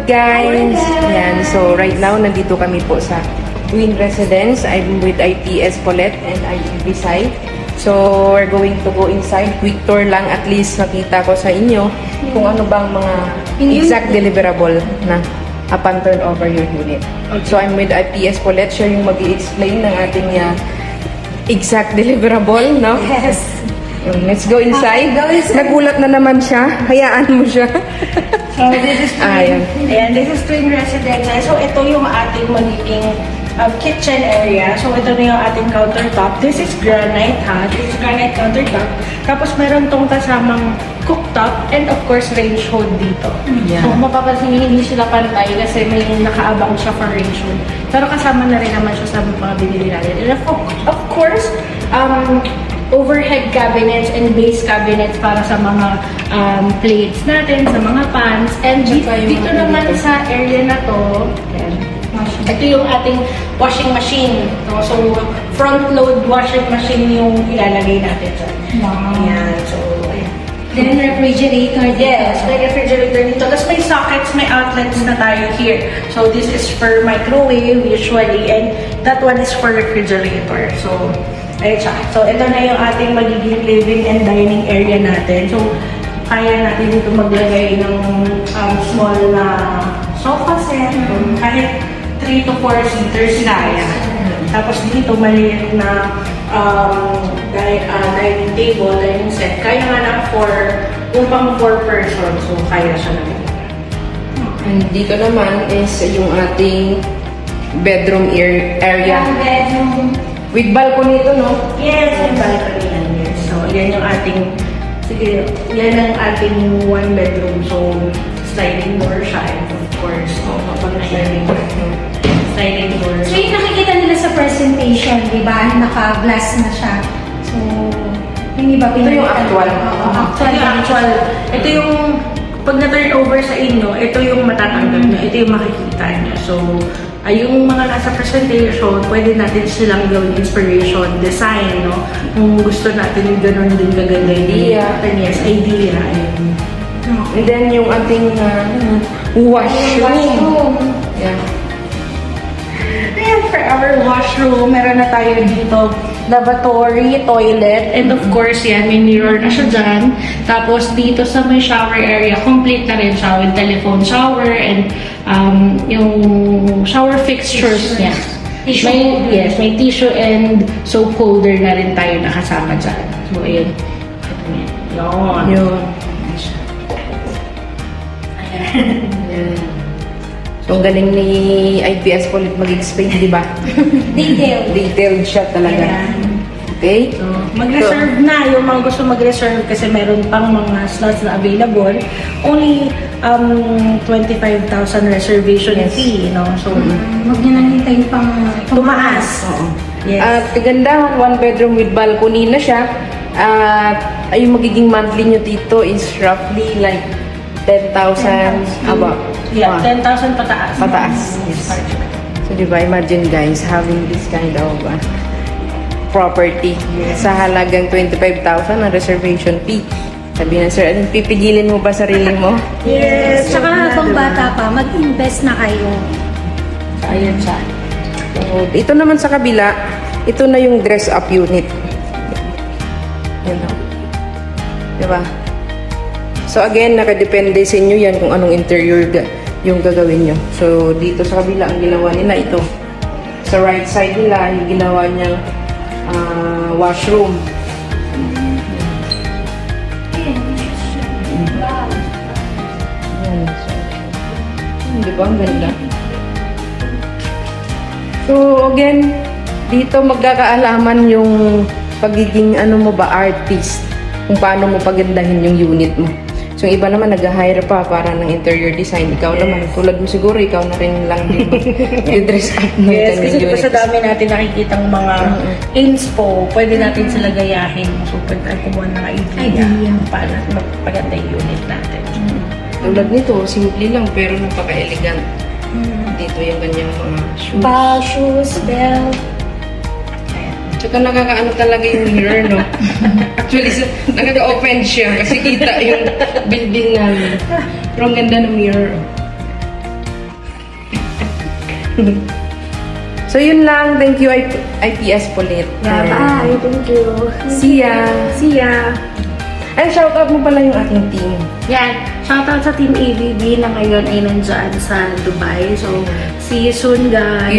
good guys? Yan, so right now nandito kami po sa Twin Residence. I'm with ITS Paulette and IT Visay. So we're going to go inside. Quick tour lang, at least makita ko sa inyo kung ano bang mga exact deliverable na upon turnover your unit. So I'm with ITS Paulette. Siya yung mag-i-explain ng ating exact deliverable, no? Yes. Let's go inside. Okay, go inside. Nagulat na naman siya. Hayaan mo siya. So this is Ayan. this is Twin Residence. So ito yung ating magiging kitchen area. So ito na yung ating countertop. This is granite, ha? This is granite countertop. Tapos meron tong kasamang cooktop and of course range hood dito. Yeah. So mapapansin niyo hindi sila pantay kasi may nakaabang siya for range hood. Pero kasama na rin naman siya sa mga binili natin. And of course, overhead cabinets and base cabinets para sa mga plates natin, sa mga pans. And dito naman sa area na to, ito yung ating washing machine. So front load washing machine yung ilalagay natin dyan. Wow. Ayan. So, Then refrigerator dito. yes, may refrigerator dito. Tapos may sockets, may outlets na tayo here. So this is for microwave usually and that one is for refrigerator. So, ayun siya. So ito na yung ating magiging living and dining area natin. So kaya natin dito maglagay ng small na sofa set. Kahit 3 to 4 seaters kaya. Tapos dito maliit na dining table, dining set. Kaya nga na yung pang 4 person. So kaya siya na. And dito naman is yung ating bedroom area. Yung bedroom. With balcony ito, no? Yes, may balcony yan. Yes. So, yan yung ating, sige, yan ang ating 1 bedroom. So, sliding door siya. And of course, kapag sliding door. Sliding door. So yung nakikita nila sa presentation, di ba? Naka-glass na siya. So, hindi ba Ito yung actual. Oo, So, yung actual, ito yung, pag na-turn over sa inyo, ito yung matatanggal nyo. Ito yung makikita nyo. So, yung mga nasa presentation, pwede natin silang gawing inspiration, design, no? Kung gusto natin yung ganun din kaganda yung Idea. Yes, idea. Ayun. And then yung ating washroom. Yeah. Ayan, for our washroom, meron na tayo dito lavatory, toilet, and of course, yan, may mirror na siya dyan. Tapos dito sa may shower area, complete na rin siya with telephone shower and yung shower fixtures niya. May tissue and soap holder na rin tayo nakasama dyan. So, ayun. Yun. Yun. Ayan. So, ang galing ni IPS Paulette mag-explain, di ba? Detail. Detailed siya talaga. Ayan. Okay? So, mag-reserve na yung mga gusto mag-reserve kasi meron pang mga slots na available. Only 25,000 reservation fee, no? So, Huwag niyo nang hintayin pang tumaas. Oo. Yes. At kagandahan, 1 bedroom with balcony na siya. At yung magiging monthly nyo dito is roughly like 10,000 above. Yeah, 10,000 pataas. Pataas. Yes. So, di ba, imagine guys, having this kind of property sa halagang 25,000 ang reservation fee. Sabi na, sir, anong pipigilin mo ba sarili mo? Yes. Tsaka habang bata pa, mag-invest na kayo. So, ayan siya. So, ito naman sa kabila, ito na yung dress-up unit. Yan o. Diba? So, again, nakadepende sa inyo yan kung anong interior yung gagawin nyo. So, dito sa kabila, ang ginawa nila ito. Sa right side nila, yung ginawa niyang washroom. Ayan. So, di ba? Ang ganda. So, again, dito magkakaalaman yung pagiging ano mo ba, artist. Kung paano mo pagandahin yung unit mo. So, yung iba naman nag-hire pa para ng interior design. Ikaw naman, tulad mo siguro, ikaw na rin lang dito. Yung dress up ng Yes, kasi kanyang diba sa units. dami natin nakikitang mga inspo, pwede natin sila gayahin. So, pwede tayo kumuha ng idea kung paano magpaganda yung unit natin. Tulad nito, simple lang pero napaka-elegant. Dito yung kanyang mga shoes. Bag, shoes, belt. Tsaka nakakaano talaga yung mirror, no? Actually, nakaka-offend siya kasi kita yung building namin. Pero ang ganda ng mirror. So yun lang. Thank you IPS Polit. Yeah, bye. Thank you. See ya. See ya. And shout out mo pala yung ating team. Yan. Shoutout sa Team ABB na ngayon ay nandyan sa Dubai. So, see you soon, guys.